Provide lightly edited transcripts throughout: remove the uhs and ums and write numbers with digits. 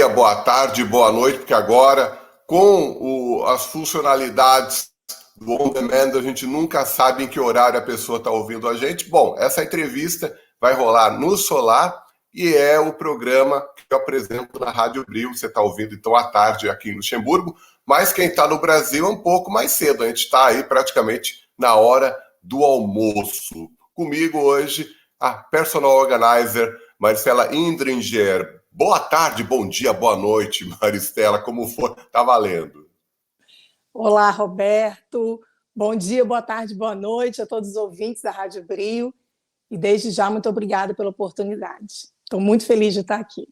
dia, boa tarde, boa noite, porque agora, com as funcionalidades do On Demand, a gente nunca sabe em que horário a pessoa está ouvindo a gente. Bom, essa entrevista vai rolar no Solar e é o programa que eu apresento na Rádio Bril. Você está ouvindo, então, à tarde aqui em Luxemburgo, mas quem está no Brasil é um pouco mais cedo. A gente está aí praticamente na hora do almoço. Comigo hoje, a Personal Organizer Maristela Indringer. Boa tarde, bom dia, boa noite, Maristela, como for? Tá valendo. Olá, Roberto. Bom dia, boa tarde, boa noite a todos os ouvintes da Rádio Bril. E desde já, muito obrigada pela oportunidade. Estou muito feliz de estar aqui.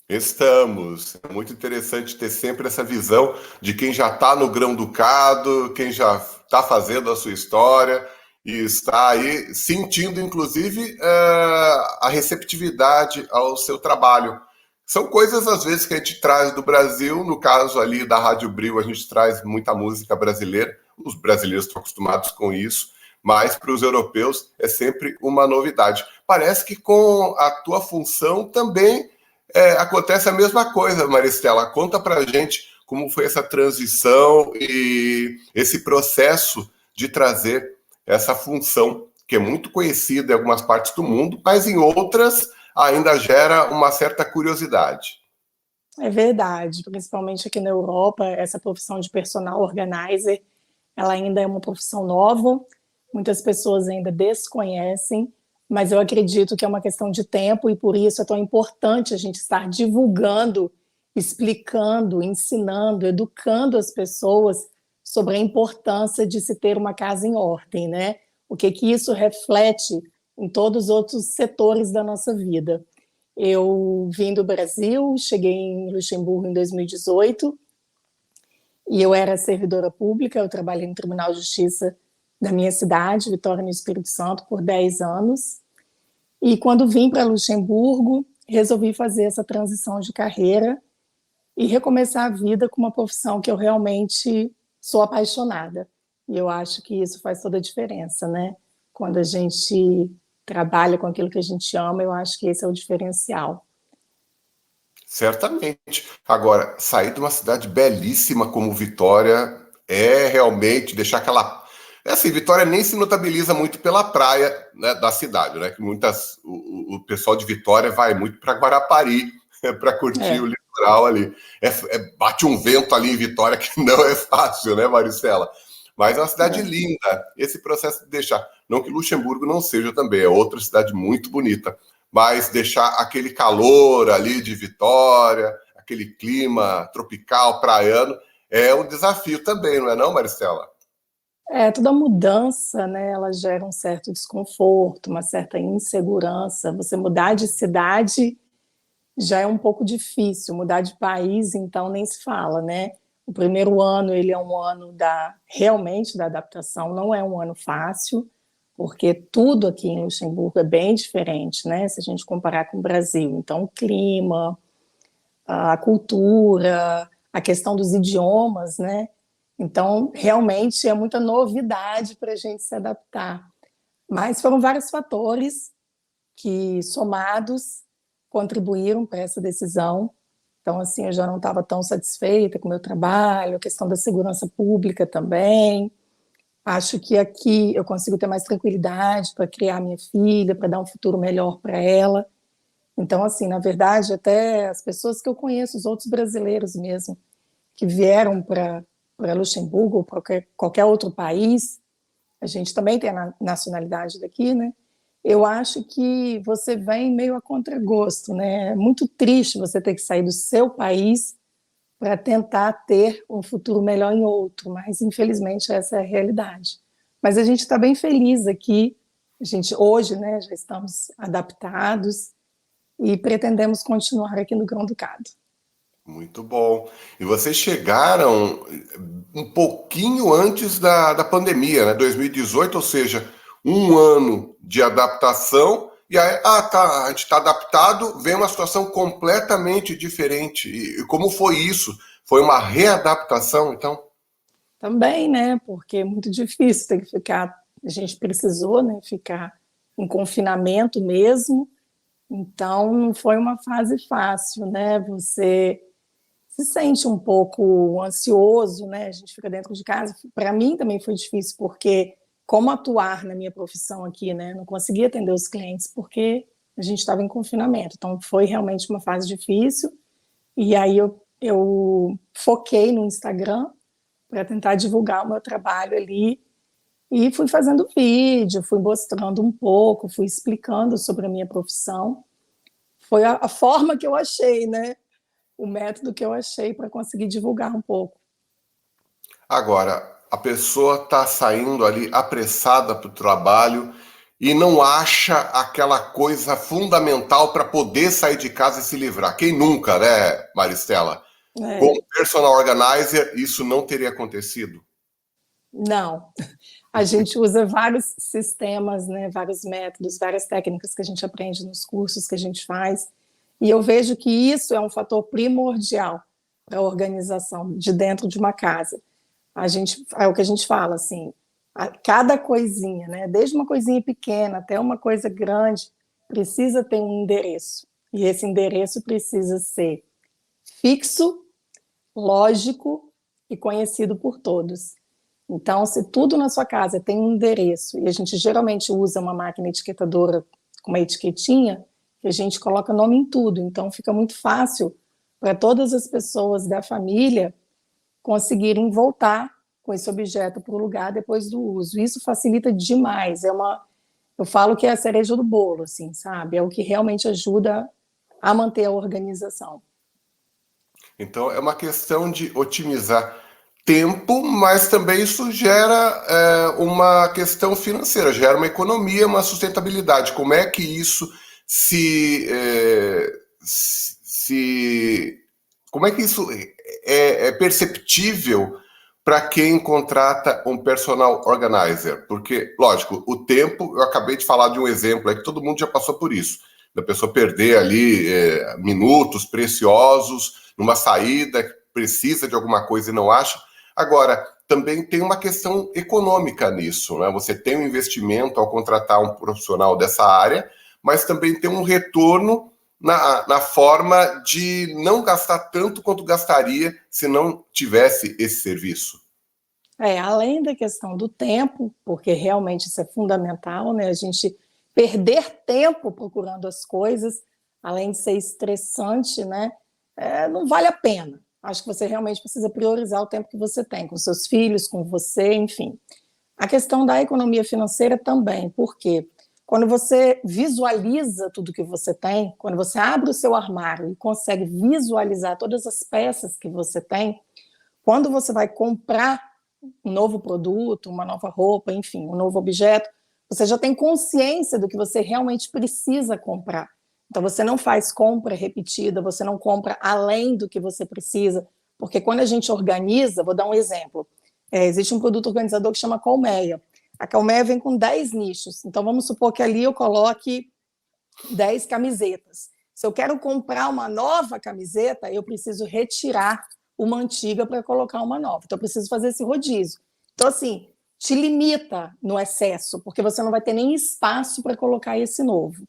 Estamos. É muito interessante ter sempre essa visão de quem já está no grão-ducado, quem já está fazendo a sua história e está aí sentindo, inclusive, a receptividade ao seu trabalho. São coisas, às vezes, que a gente traz do Brasil. No caso ali da Rádio Bril, a gente traz muita música brasileira. Os brasileiros estão acostumados com isso, mas para os europeus é sempre uma novidade. Parece que com a tua função também acontece a mesma coisa, Maristela. Conta pra gente como foi essa transição e esse processo de trazer essa função, que é muito conhecida em algumas partes do mundo, mas em outras ainda gera uma certa curiosidade. É verdade, principalmente aqui na Europa, essa profissão de personal organizer, ela ainda é uma profissão nova, muitas pessoas ainda desconhecem, mas eu acredito que é uma questão de tempo e por isso é tão importante a gente estar divulgando, explicando, ensinando, educando as pessoas sobre a importância de se ter uma casa em ordem, né? O que isso reflete em todos os outros setores da nossa vida. Eu vim do Brasil, cheguei em Luxemburgo em 2018 e eu era servidora pública, eu trabalhei no Tribunal de Justiça da minha cidade, Vitória no Espírito Santo, por 10 anos. E quando vim para Luxemburgo, resolvi fazer essa transição de carreira e recomeçar a vida com uma profissão que eu realmente sou apaixonada. E eu acho que isso faz toda a diferença, né? Quando a gente trabalha com aquilo que a gente ama, eu acho que esse é o diferencial. Certamente. Agora, sair de uma cidade belíssima como Vitória é realmente deixar aquela... É assim, Vitória nem se notabiliza muito pela praia, né, da cidade, né? Que o pessoal de Vitória vai muito para Guarapari para curtir o litoral ali. Bate um vento ali em Vitória que não é fácil, né, Maricela? Mas é uma cidade linda. Esse processo de deixar... Não que Luxemburgo não seja também, é outra cidade muito bonita. Mas deixar aquele calor ali de Vitória, aquele clima tropical, praiano, é um desafio também, não é não, Maristela? Toda mudança, né, ela gera um certo desconforto, uma certa insegurança. Você mudar de cidade já é um pouco difícil, mudar de país, então, nem se fala, né? O primeiro ano, ele é um ano realmente da adaptação, não é um ano fácil, porque tudo aqui em Luxemburgo é bem diferente, né? Se a gente comparar com o Brasil. Então, o clima, a cultura, a questão dos idiomas, né? Então, realmente é muita novidade para a gente se adaptar. Mas foram vários fatores que, somados, contribuíram para essa decisão. Então, assim, eu já não estava tão satisfeita com o meu trabalho, a questão da segurança pública também. Acho que aqui eu consigo ter mais tranquilidade para criar minha filha, para dar um futuro melhor para ela. Então, assim, na verdade, até as pessoas que eu conheço, os outros brasileiros mesmo, que vieram para Luxemburgo ou para qualquer outro país, a gente também tem a nacionalidade daqui, né? Eu acho que você vem meio a contragosto, né? É muito triste você ter que sair do seu país para tentar ter um futuro melhor em outro, mas infelizmente essa é a realidade. Mas a gente está bem feliz aqui, a gente hoje, né, já estamos adaptados e pretendemos continuar aqui no Grão-Ducado. Muito bom. E vocês chegaram um pouquinho antes da pandemia, né? 2018, ou seja, um ano de adaptação, e aí, tá, a gente está adaptado, vem uma situação completamente diferente. E como foi isso? Foi uma readaptação, então? Também, né, porque é muito difícil ter que ficar, a gente precisou, né, ficar em confinamento mesmo, Então, não foi uma fase fácil, né? Você se sente um pouco ansioso, né? A gente fica dentro de casa. Para mim também foi difícil, porque como atuar na minha profissão aqui, né? Não conseguia atender os clientes porque a gente estava em confinamento. Então, foi realmente uma fase difícil. E aí eu foquei no Instagram para tentar divulgar o meu trabalho ali e fui fazendo vídeo, fui mostrando um pouco, fui explicando sobre a minha profissão. Foi a forma que eu achei, né? O método que eu achei para conseguir divulgar um pouco. Agora, a pessoa está saindo ali apressada para o trabalho e não acha aquela coisa fundamental para poder sair de casa e se livrar. Quem nunca, né, Maristela? Com É, personal organizer, isso não teria acontecido. não, a gente usa vários sistemas, né, vários métodos, várias técnicas que a gente aprende nos cursos que a gente faz, e eu vejo que isso é um fator primordial para a organização de dentro de uma casa. A gente, é o que a gente fala, assim, cada coisinha, né, desde uma coisinha pequena até uma coisa grande, precisa ter um endereço, e esse endereço precisa ser fixo, lógico e conhecido por todos. Então, se tudo na sua casa tem um endereço, e a gente geralmente usa uma máquina etiquetadora com uma etiquetinha, que a gente coloca nome em tudo, então fica muito fácil para todas as pessoas da família conseguirem voltar com esse objeto para o lugar depois do uso. Isso facilita demais, eu falo que é a cereja do bolo, assim, sabe? É o que realmente ajuda a manter a organização. Então, é uma questão de otimizar tempo, mas também isso gera uma questão financeira, gera uma economia, uma sustentabilidade. Como é que isso se como é que isso é perceptível para quem contrata um personal organizer? Porque, lógico, o tempo, eu acabei de falar de um exemplo aí que todo mundo já passou por isso, da pessoa perder ali minutos preciosos numa saída, precisa de alguma coisa e não acha. Agora, também tem uma questão econômica nisso, né? Você tem um investimento ao contratar um profissional dessa área, mas também tem um retorno na forma de não gastar tanto quanto gastaria se não tivesse esse serviço. Além da questão do tempo, porque realmente isso é fundamental, né? A gente perder tempo procurando as coisas, além de ser estressante, né? Não vale a pena. Acho que você realmente precisa priorizar o tempo que você tem com seus filhos, com você, enfim. A questão da economia financeira também, porque quando você visualiza tudo que você tem, quando você abre o seu armário e consegue visualizar todas as peças que você tem, quando você vai comprar um novo produto, uma nova roupa, enfim, um novo objeto, você já tem consciência do que você realmente precisa comprar. Então, você não faz compra repetida, você não compra além do que você precisa, porque quando a gente organiza, vou dar um exemplo, existe um produto organizador que chama Colmeia. A Colmeia vem com 10 nichos, então vamos supor que ali eu coloque 10 camisetas. Se eu quero comprar uma nova camiseta, eu preciso retirar uma antiga para colocar uma nova. Então, eu preciso fazer esse rodízio. Então, assim, te limita no excesso, porque você não vai ter nem espaço para colocar esse novo.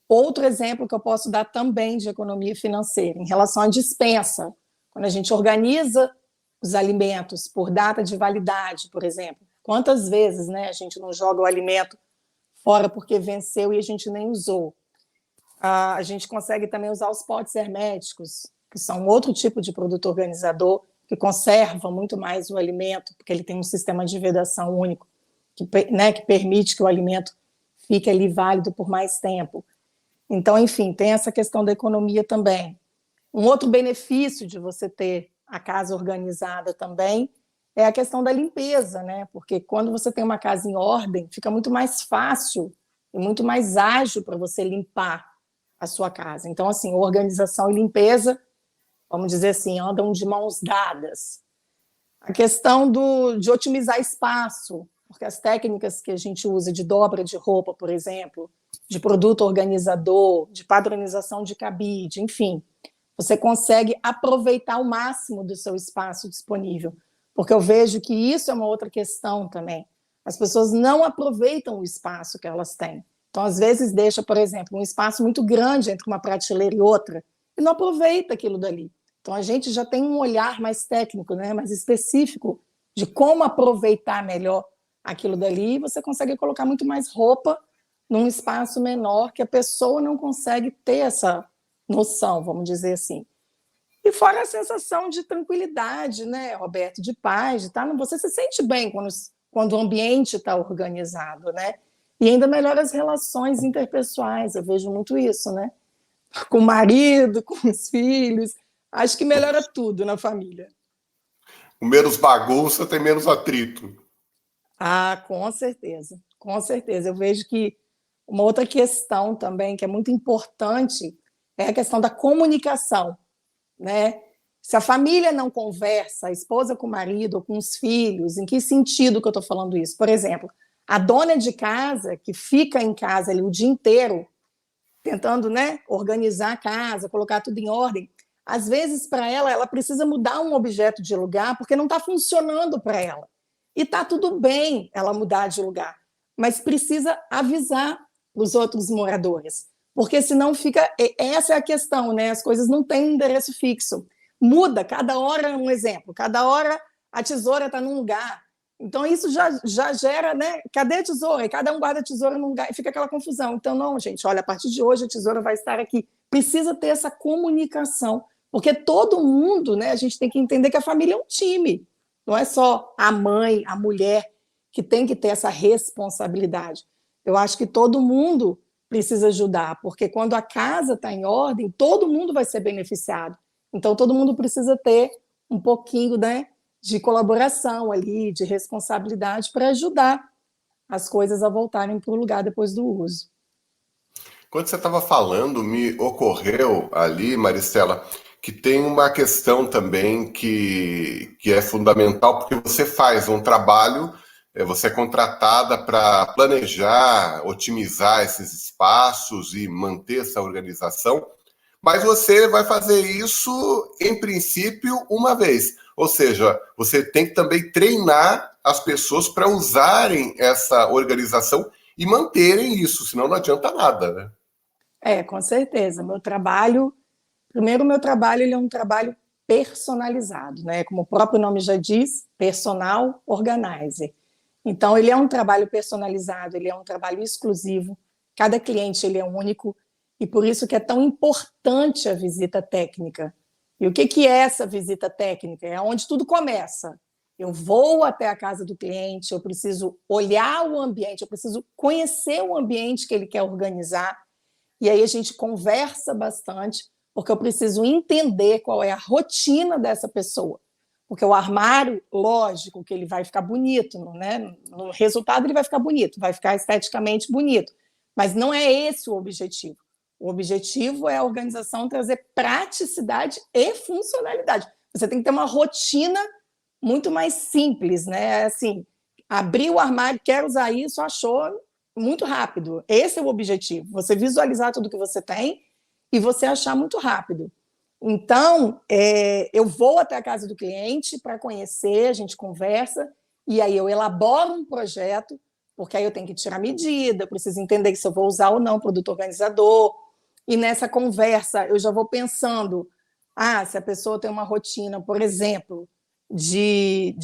Outro exemplo que eu posso dar também de economia financeira, em relação à dispensa. Quando a gente organiza os alimentos por data de validade, por exemplo, quantas vezes, né, a gente não joga o alimento fora porque venceu e a gente nem usou? A gente consegue também usar os potes herméticos, que são outro tipo de produto organizador, que conserva muito mais o alimento, porque ele tem um sistema de vedação único, que permite que o alimento fique ali válido por mais tempo. Então, enfim, tem essa questão da economia também. Um outro benefício de você ter a casa organizada também é a questão da limpeza, né? Porque quando você tem uma casa em ordem, fica muito mais fácil e muito mais ágil para você limpar a sua casa. Então, assim, organização e limpeza, vamos dizer assim, andam de mãos dadas. A questão de otimizar espaço, porque as técnicas que a gente usa de dobra de roupa, por exemplo, de produto organizador, de padronização de cabide, enfim, você consegue aproveitar o máximo do seu espaço disponível, porque eu vejo que isso é uma outra questão também. As pessoas não aproveitam o espaço que elas têm. Então, às vezes, deixa, por exemplo, um espaço muito grande entre uma prateleira e outra e não aproveita aquilo dali. Então, a gente já tem um olhar mais técnico, né, mais específico de como aproveitar melhor aquilo dali, e você consegue colocar muito mais roupa num espaço menor que a pessoa não consegue ter essa noção, vamos dizer assim. E fora a sensação de tranquilidade, né, Roberto, de paz, de estar, você se sente bem quando o ambiente está organizado, né? E ainda melhora as relações interpessoais, eu vejo muito isso, né? Com o marido, com os filhos, acho que melhora tudo na família. Com menos bagunça, tem menos atrito. Ah, com certeza, com certeza. Eu vejo que uma outra questão também que é muito importante é a questão da comunicação, né? Se a família não conversa, a esposa com o marido ou com os filhos, em que sentido que eu estou falando isso? Por exemplo, a dona de casa que fica em casa ali o dia inteiro tentando, né, organizar a casa, colocar tudo em ordem, às vezes para ela precisa mudar um objeto de lugar porque não está funcionando para ela. E está tudo bem ela mudar de lugar, mas precisa avisar os outros moradores, porque senão fica. Essa é a questão, né? As coisas não têm endereço fixo. Muda, cada hora é um exemplo, cada hora a tesoura está num lugar. Então, isso já gera, né? Cadê a tesoura? E cada um guarda a tesoura num lugar e fica aquela confusão. Então, não, gente, olha, a partir de hoje a tesoura vai estar aqui. Precisa ter essa comunicação, porque todo mundo, né? A gente tem que entender que a família é um time. Não é só a mãe, a mulher que tem que ter essa responsabilidade. Eu acho que todo mundo precisa ajudar, porque quando a casa está em ordem, todo mundo vai ser beneficiado. Então, todo mundo precisa ter um pouquinho, né, de colaboração ali, de responsabilidade para ajudar as coisas a voltarem para o lugar depois do uso. Quando você estava falando, me ocorreu ali, Maristela, que tem uma questão também que é fundamental, porque você faz um trabalho, você é contratada para planejar, otimizar esses espaços e manter essa organização, mas você vai fazer isso, em princípio, uma vez. Ou seja, você tem que também treinar as pessoas para usarem essa organização e manterem isso, senão não adianta nada, né? Com certeza. Meu trabalho ele é um trabalho personalizado, né? Como o próprio nome já diz, personal organizer. Então, ele é um trabalho personalizado, ele é um trabalho exclusivo. Cada cliente ele é único e por isso que é tão importante a visita técnica. E o que é essa visita técnica? É onde tudo começa. Eu vou até a casa do cliente, eu preciso olhar o ambiente, eu preciso conhecer o ambiente que ele quer organizar. E aí a gente conversa bastante, porque eu preciso entender qual é a rotina dessa pessoa. Porque o armário, lógico que ele vai ficar bonito, né? No resultado ele vai ficar bonito, vai ficar esteticamente bonito, mas não é esse o objetivo. O objetivo é a organização trazer praticidade e funcionalidade. Você tem que ter uma rotina muito mais simples, né? Assim, abrir o armário, quero usar isso, achou muito rápido. Esse é o objetivo, você visualizar tudo que você tem e você achar muito rápido. Então, eu vou até a casa do cliente para conhecer, a gente conversa, e aí eu elaboro um projeto, porque aí eu tenho que tirar medida, eu preciso entender se eu vou usar ou não produto organizador, e nessa conversa eu já vou pensando, se a pessoa tem uma rotina, por exemplo, de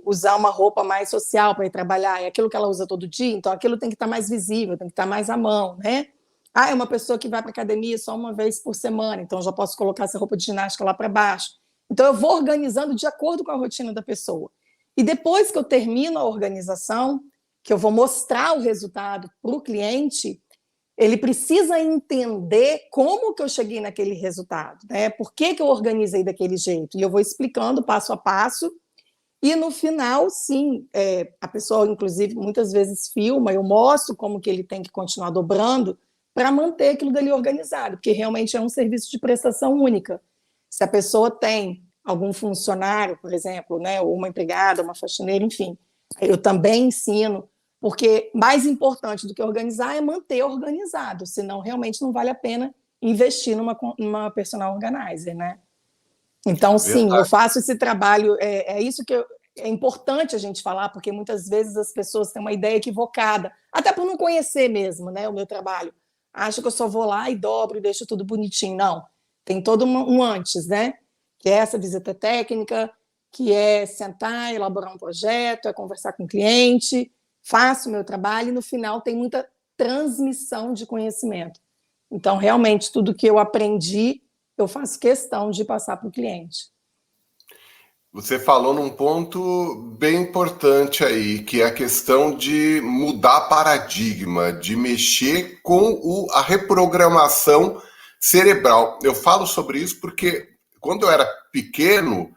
usar uma roupa mais social para ir trabalhar, é aquilo que ela usa todo dia, então aquilo tem que estar mais visível, tem que estar mais à mão, né? É uma pessoa que vai para a academia só uma vez por semana, então eu já posso colocar essa roupa de ginástica lá para baixo. Então eu vou organizando de acordo com a rotina da pessoa. E depois que eu termino a organização, que eu vou mostrar o resultado para o cliente, ele precisa entender como que eu cheguei naquele resultado, né? Por que eu organizei daquele jeito? E eu vou explicando passo a passo. E no final, sim, a pessoa, inclusive, muitas vezes filma, eu mostro como que ele tem que continuar dobrando para manter aquilo dali organizado, porque realmente é um serviço de prestação única. Se a pessoa tem algum funcionário, por exemplo, né, ou uma empregada, uma faxineira, enfim, eu também ensino, porque mais importante do que organizar é manter organizado, senão realmente não vale a pena investir numa personal organizer, né? Então, sim, eu Verdade. faço esse trabalho, é isso que é importante a gente falar, porque muitas vezes as pessoas têm uma ideia equivocada, até por não conhecer mesmo, né, o meu trabalho. Acho que eu só vou lá e dobro e deixo tudo bonitinho. Não, tem todo um antes, né? Que é essa visita técnica, que é sentar, elaborar um projeto, é conversar com o cliente, faço o meu trabalho e no final tem muita transmissão de conhecimento. Então, realmente, tudo que eu aprendi, eu faço questão de passar para o cliente. Você falou num ponto bem importante aí, que é a questão de mudar paradigma, de mexer com a reprogramação cerebral. Eu falo sobre isso porque quando eu era pequeno,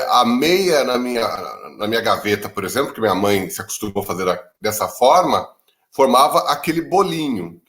a meia na minha gaveta, por exemplo, que minha mãe se acostumou a fazer dessa forma, formava aquele bolinho.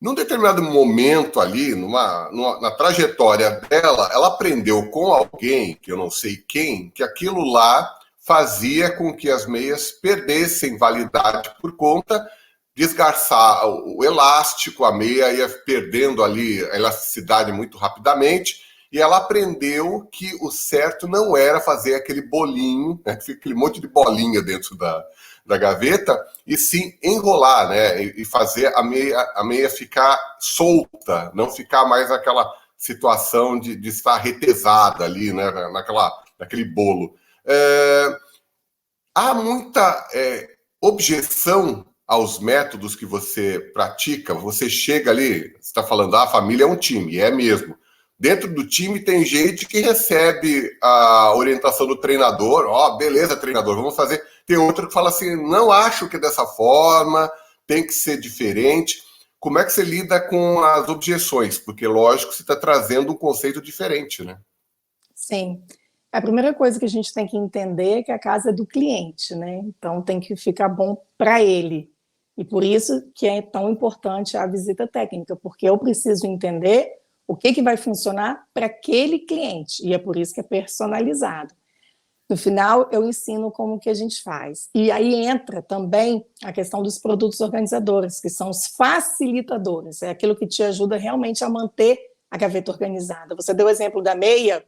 Num determinado momento ali, na trajetória dela, ela aprendeu com alguém, que eu não sei quem, que aquilo lá fazia com que as meias perdessem validade por conta de esgarçar o elástico, a meia ia perdendo ali a elasticidade muito rapidamente, e ela aprendeu que o certo não era fazer aquele bolinho, né, que fica aquele monte de bolinha dentro da gaveta, e sim enrolar, né, e fazer a meia ficar solta, não ficar mais aquela situação de estar retesada ali, né, naquele bolo. Há muita objeção aos métodos que você pratica. Você chega ali, você está falando, a família é um time, é mesmo. Dentro do time tem gente que recebe a orientação do treinador, beleza, treinador, vamos fazer. Tem outro que fala assim, não acho que é dessa forma, tem que ser diferente. Como é que você lida com as objeções? Porque, lógico, você está trazendo um conceito diferente, né? Sim. A primeira coisa que a gente tem que entender é que a casa é do cliente, né? Então tem que ficar bom para ele. E por isso que é tão importante a visita técnica, porque eu preciso entender o que vai funcionar para aquele cliente, e é por isso que é personalizado. No final, eu ensino como que a gente faz. E aí entra também a questão dos produtos organizadores, que são os facilitadores, é aquilo que te ajuda realmente a manter a gaveta organizada. Você deu o exemplo da meia,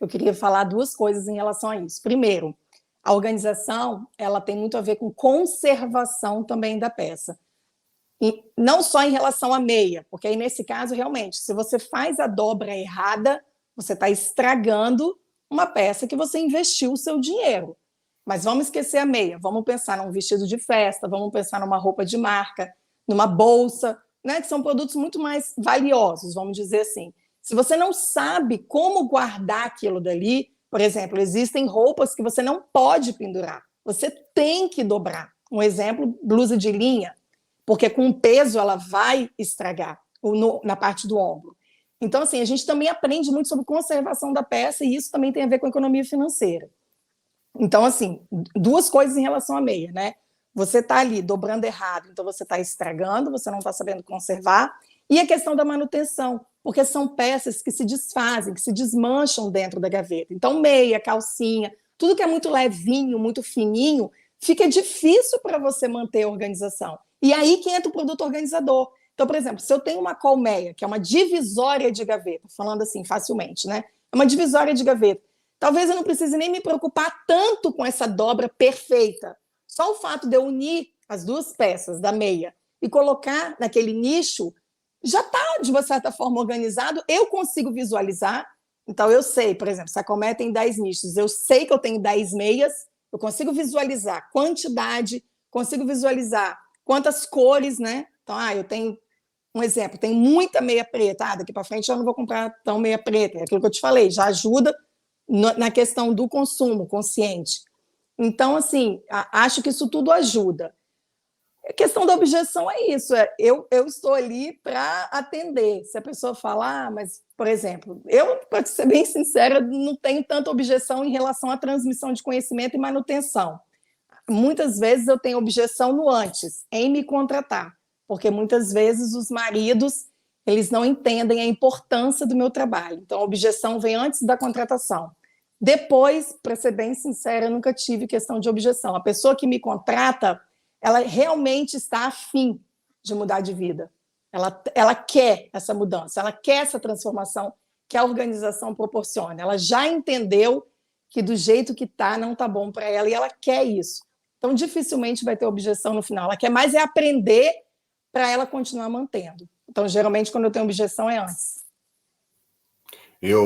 eu queria falar duas coisas em relação a isso. Primeiro, a organização, ela tem muito a ver com conservação também da peça. E não só em relação à meia, porque aí nesse caso, realmente, se você faz a dobra errada, você está estragando uma peça que você investiu o seu dinheiro. Mas vamos esquecer a meia, vamos pensar num vestido de festa, vamos pensar numa roupa de marca, numa bolsa, né, que são produtos muito mais valiosos, vamos dizer assim. Se você não sabe como guardar aquilo dali, por exemplo, existem roupas que você não pode pendurar, você tem que dobrar. Um exemplo, blusa de linha, porque com o peso ela vai estragar na parte do ombro. Então, assim, a gente também aprende muito sobre conservação da peça e isso também tem a ver com economia financeira. Então, assim, duas coisas em relação à meia, né? Você está ali dobrando errado, então você está estragando, você não está sabendo conservar. E a questão da manutenção, porque são peças que se desfazem, que se desmancham dentro da gaveta. Então, meia, calcinha, tudo que é muito levinho, muito fininho, fica difícil para você manter a organização. E aí que entra o produto organizador. Então, por exemplo, se eu tenho uma colmeia, que é uma divisória de gaveta, falando assim facilmente, né? É uma divisória de gaveta. Talvez eu não precise nem me preocupar tanto com essa dobra perfeita. Só o fato de eu unir as duas peças da meia e colocar naquele nicho já está, de uma certa forma, organizado. Eu consigo visualizar. Então, eu sei, por exemplo, se a colmeia tem 10 nichos, eu sei que eu tenho 10 meias, eu consigo visualizar quantidade, consigo visualizar quantas cores, né? Então, eu tenho um exemplo, tem muita meia preta, daqui para frente eu não vou comprar tão meia preta, é aquilo que eu te falei, já ajuda na questão do consumo consciente. Então, assim, acho que isso tudo ajuda. A questão da objeção é isso, eu estou ali para atender. Se a pessoa falar, mas, por exemplo, eu, para ser bem sincera, não tenho tanta objeção em relação à transmissão de conhecimento e manutenção. Muitas vezes eu tenho objeção no antes, em me contratar, porque muitas vezes os maridos, eles não entendem a importância do meu trabalho. Então, a objeção vem antes da contratação. Depois, para ser bem sincera, eu nunca tive questão de objeção. A pessoa que me contrata, ela realmente está afim de mudar de vida. Ela quer essa mudança, ela quer essa transformação que a organização proporciona. Ela já entendeu que do jeito que está não está bom para ela e ela quer isso. Então, dificilmente vai ter objeção no final. Ela quer mais é aprender para ela continuar mantendo. Então, geralmente, quando eu tenho objeção, é antes.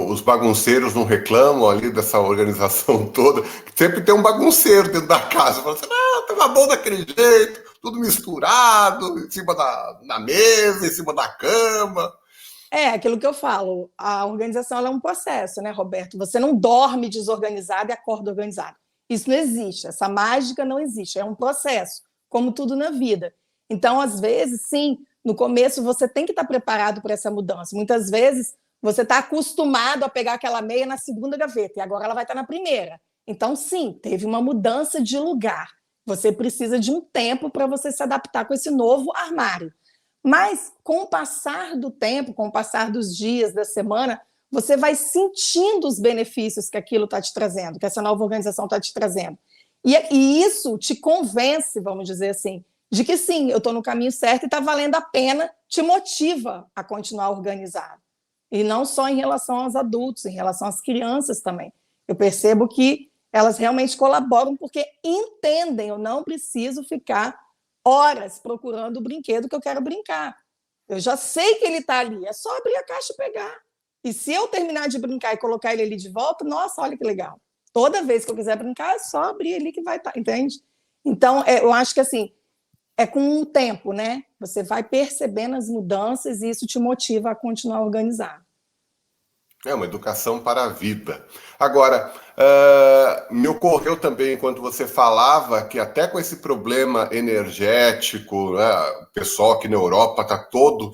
Os bagunceiros não reclamam ali dessa organização toda. Sempre tem um bagunceiro dentro da casa. Fala assim, não, tava bom daquele jeito, tudo misturado, em cima da mesa, em cima da cama. É, aquilo que eu falo, a organização ela é um processo, né, Roberto? Você não dorme desorganizado e acorda organizado. Isso não existe, essa mágica não existe, é um processo, como tudo na vida. Então, às vezes, sim, no começo você tem que estar preparado para essa mudança. Muitas vezes você está acostumado a pegar aquela meia na segunda gaveta e agora ela vai estar na primeira. Então, sim, teve uma mudança de lugar. Você precisa de um tempo para você se adaptar com esse novo armário. Mas, com o passar do tempo, com o passar dos dias, da semana, você vai sentindo os benefícios que aquilo está te trazendo, que essa nova organização está te trazendo. E isso te convence, vamos dizer assim, de que sim, eu estou no caminho certo e está valendo a pena, te motiva a continuar organizado. E não só em relação aos adultos, em relação às crianças também. Eu percebo que elas realmente colaboram porque entendem, eu não preciso ficar horas procurando o brinquedo que eu quero brincar. Eu já sei que ele está ali, é só abrir a caixa e pegar. E se eu terminar de brincar e colocar ele ali de volta, nossa, olha que legal. Toda vez que eu quiser brincar, é só abrir ali que vai estar, entende? Então, eu acho que assim, é com o tempo, né? Você vai percebendo as mudanças e isso te motiva a continuar organizado. É uma educação para a vida. Agora, me ocorreu também, enquanto você falava, que até com esse problema energético, né, o pessoal aqui na Europa está todo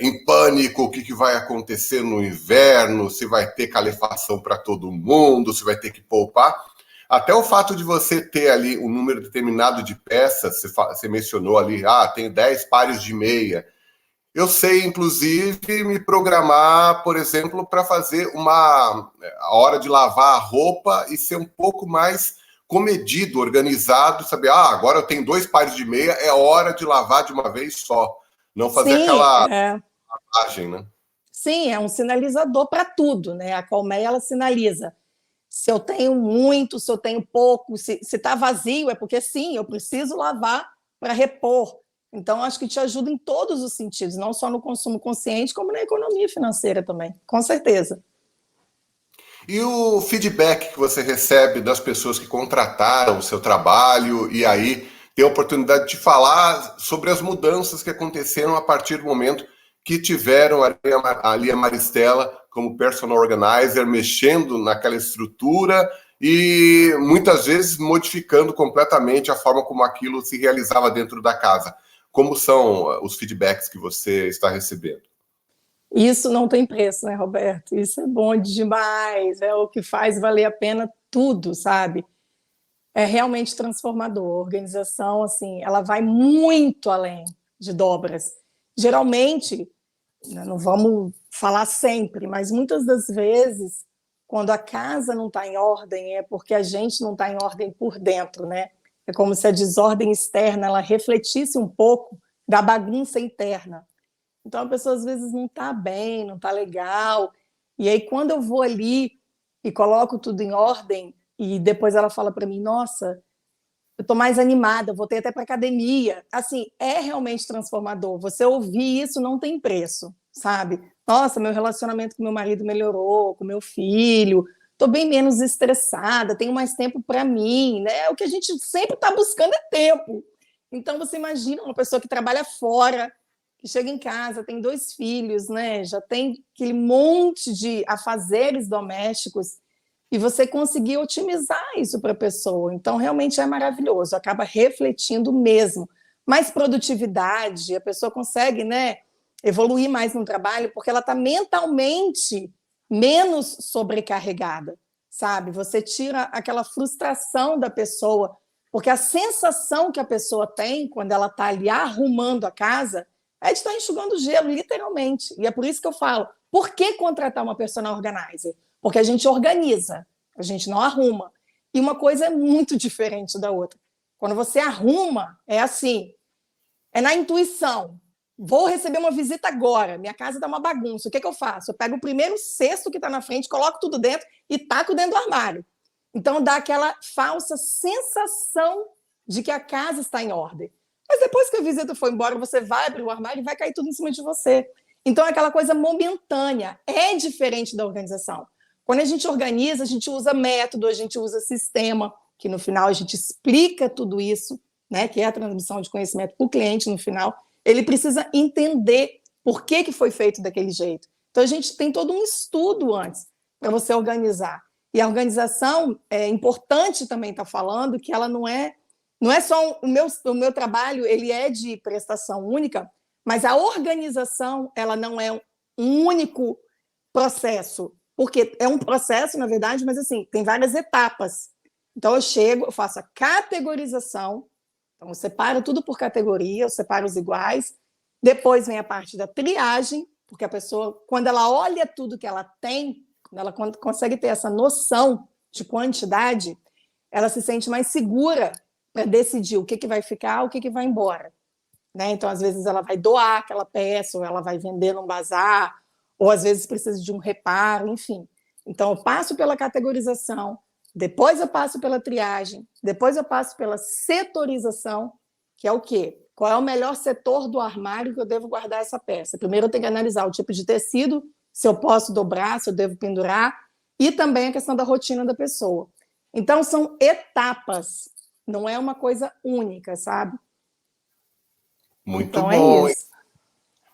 em pânico, o que vai acontecer no inverno, se vai ter calefação para todo mundo, se vai ter que poupar. Até o fato de você ter ali um número determinado de peças, você mencionou ali, tem 10 pares de meia. Eu sei, inclusive, me programar, por exemplo, para fazer a hora de lavar a roupa e ser um pouco mais comedido, organizado, saber, agora eu tenho 2 pares de meia, é hora de lavar de uma vez só. Não fazer Sim, aquela lavagem, né? sim, é um sinalizador para tudo, né? A colmeia, ela sinaliza se eu tenho muito, se eu tenho pouco, se está vazio, é porque sim, eu preciso lavar para repor. Então, acho que te ajuda em todos os sentidos, não só no consumo consciente, como na economia financeira também, com certeza. E o feedback que você recebe das pessoas que contrataram o seu trabalho e aí tem a oportunidade de falar sobre as mudanças que aconteceram a partir do momento que tiveram ali a Maristela como personal organizer, mexendo naquela estrutura e muitas vezes modificando completamente a forma como aquilo se realizava dentro da casa. Como são os feedbacks que você está recebendo? Isso não tem preço, né, Roberto? Isso é bom demais, é o que faz valer a pena tudo, sabe? É realmente transformador. A organização, assim, ela vai muito além de dobras. Geralmente, né, não vamos falar sempre, mas muitas das vezes, quando a casa não está em ordem, é porque a gente não está em ordem por dentro, né? É como se a desordem externa ela refletisse um pouco da bagunça interna. Então a pessoa às vezes não está bem, não está legal. E aí, quando eu vou ali e coloco tudo em ordem, e depois ela fala para mim, nossa, eu estou mais animada, voltei até para academia. Assim, é realmente transformador. Você ouvir isso não tem preço, sabe? Nossa, meu relacionamento com meu marido melhorou, com meu filho, estou bem menos estressada, tenho mais tempo para mim, né? O que a gente sempre está buscando é tempo. Então você imagina uma pessoa que trabalha fora, que chega em casa, tem 2 filhos, né? Já tem aquele monte de afazeres domésticos e você conseguir otimizar isso para a pessoa. Então, realmente é maravilhoso, acaba refletindo mesmo. Mais produtividade, a pessoa consegue, né, evoluir mais no trabalho, porque ela está mentalmente menos sobrecarregada, sabe? Você tira aquela frustração da pessoa, porque a sensação que a pessoa tem quando ela está ali arrumando a casa é de estar enxugando gelo, literalmente. E é por isso que eu falo, por que contratar uma personal organizer? Porque a gente organiza, a gente não arruma. E uma coisa é muito diferente da outra. Quando você arruma, é assim, é na intuição. Vou receber uma visita agora, minha casa está uma bagunça, o que eu faço? Eu pego o primeiro cesto que está na frente, coloco tudo dentro e taco dentro do armário. Então dá aquela falsa sensação de que a casa está em ordem. Mas depois que a visita for embora, você vai abrir o armário e vai cair tudo em cima de você. Então é aquela coisa momentânea, é diferente da organização. Quando a gente organiza, a gente usa método, a gente usa sistema, que no final a gente explica tudo isso, né, que é a transmissão de conhecimento para o cliente no final. Ele precisa entender por que foi feito daquele jeito. Então a gente tem todo um estudo antes para você organizar. E a organização, é importante também estar falando que ela não é só o meu trabalho, ele é de prestação única, mas a organização, ela não é um único processo, porque é um processo, na verdade, mas assim, tem várias etapas. Então eu chego, eu faço a categorização, então eu separo tudo por categoria, eu separo os iguais, depois vem a parte da triagem, porque a pessoa, quando ela olha tudo que ela tem, quando ela consegue ter essa noção de quantidade, ela se sente mais segura para decidir o que vai ficar, o que vai embora. Né? Então, às vezes, ela vai doar aquela peça, ou ela vai vender num bazar, ou às vezes precisa de um reparo, enfim. Então, eu passo pela categorização, depois eu passo pela triagem, depois eu passo pela setorização, que é o quê? Qual é o melhor setor do armário que eu devo guardar essa peça? Primeiro eu tenho que analisar o tipo de tecido, se eu posso dobrar, se eu devo pendurar, e também a questão da rotina da pessoa. Então, são etapas, não é uma coisa única, sabe? Muito então, bom, é hein? isso.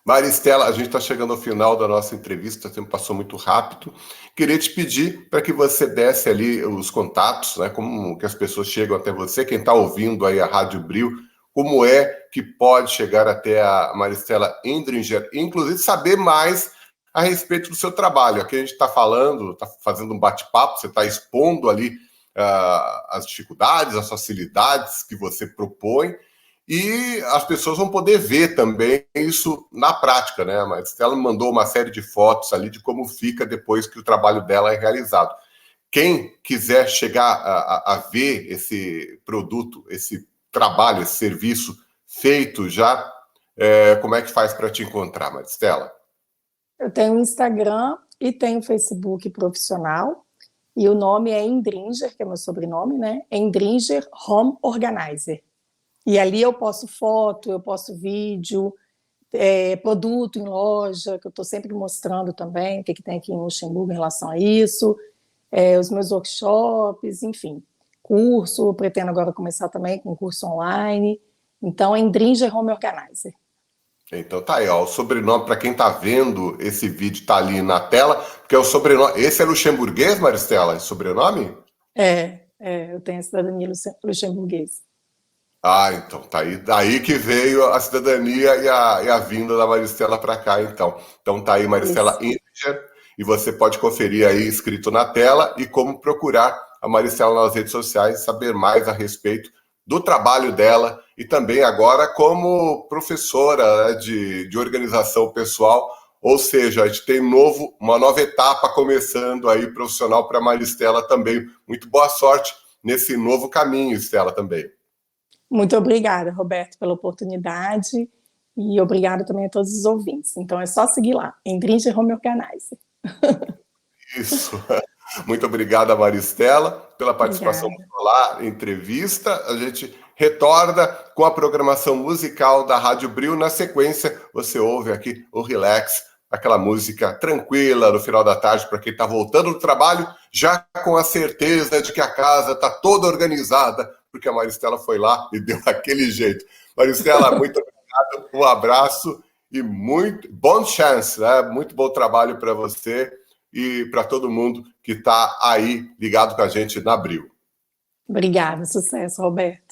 Maristela, a gente está chegando ao final da nossa entrevista, o tempo passou muito rápido. Queria te pedir para que você desse ali os contatos, né? Como que as pessoas chegam até você, quem está ouvindo aí a Rádio Bril, como é que pode chegar até a Maristela Endringer, e inclusive saber mais a respeito do seu trabalho. Aqui a gente está falando, está fazendo um bate-papo, você está expondo ali as dificuldades, as facilidades que você propõe, e as pessoas vão poder ver também isso na prática, né? Mas ela me mandou uma série de fotos ali de como fica depois que o trabalho dela é realizado. Quem quiser chegar a ver esse produto, esse trabalho, esse serviço feito já, como é que faz para te encontrar, Maristela? Eu tenho um Instagram e tenho um Facebook profissional, e o nome é Endringer, que é meu sobrenome, né? Endringer Home Organizer. E ali eu posto foto, eu posto vídeo, produto em loja, que eu estou sempre mostrando também o que tem aqui em Luxemburgo em relação a isso, os meus workshops, enfim, curso, pretendo agora começar também com curso online. Então, é Endringer Home Organizer. Então tá aí, ó, o sobrenome, para quem tá vendo esse vídeo, tá ali na tela, porque é o sobrenome. Esse é luxemburguês, Maristela, esse sobrenome? Eu tenho a cidadania luxemburguesa. Ah, então, tá aí, daí que veio a cidadania e a vinda da Maristela para cá, então. Então tá aí, Maristela Indiger, e você pode conferir aí escrito na tela e como procurar a Maristela nas redes sociais, saber mais a respeito do trabalho dela e também agora como professora, né, de organização pessoal, ou seja, a gente tem uma nova etapa começando aí profissional para a Maristela também. Muito boa sorte nesse novo caminho, Estela, também. Muito obrigada, Roberto, pela oportunidade e obrigada também a todos os ouvintes. Então é só seguir lá, Endringer Home Organizer. Isso. Muito obrigada, Maristela, pela participação na entrevista. A gente retorna com a programação musical da Rádio Bril. Na sequência, você ouve aqui o Relax, aquela música tranquila no final da tarde para quem está voltando do trabalho, já com a certeza de que a casa está toda organizada, porque a Maristela foi lá e deu aquele jeito. Maristela, muito obrigado, um abraço e muito bom chance, né? Muito bom trabalho para você e para todo mundo que está aí ligado com a gente na Bril. Obrigada, sucesso, Roberto.